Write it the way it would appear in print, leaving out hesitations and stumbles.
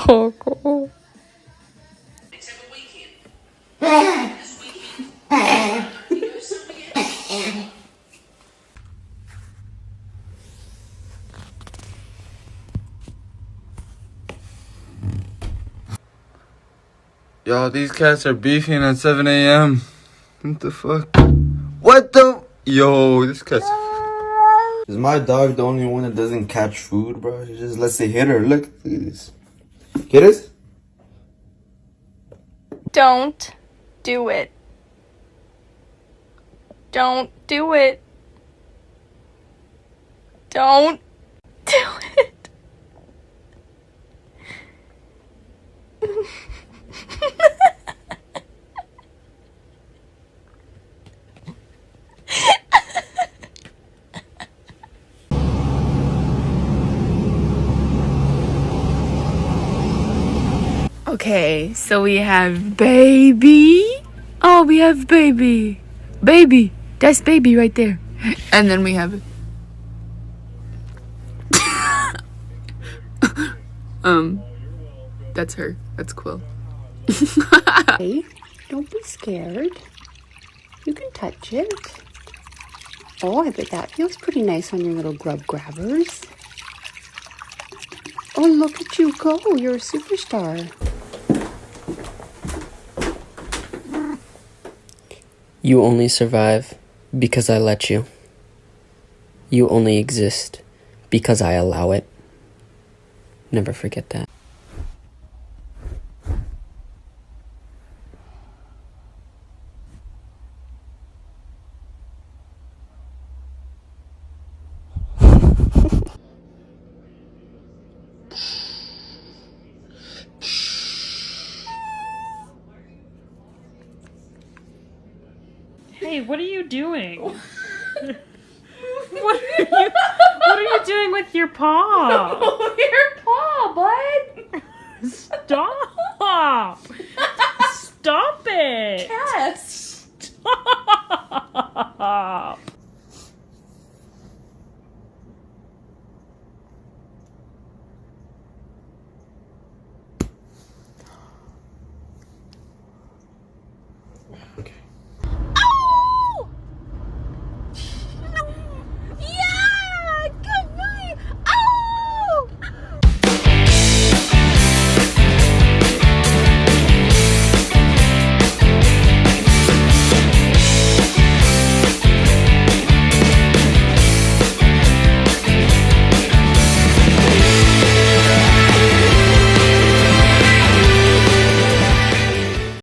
Oh, cool. Yo, these cats are beefing at 7 a.m. What the fuck? What the? Yo, this cat's... Is my dog the only one that doesn't catch food, bro? He just lets it hit her. Look at this. Get it? Don't do it. Don't do it. Don't do it. Okay, so we have baby. Oh, we have baby. Baby. That's baby right there. And then we have... That's her. That's Quill. Hey, don't be scared. You can touch it. Oh, I bet that feels pretty nice on your little grub grabbers. Oh, look at you go. You're a superstar. You only survive because I let you. You only exist because I allow it. Never forget that. Hey, what are you doing? What are you doing with your paw? Your paw, bud. Stop! Stop it! Yes. Stop!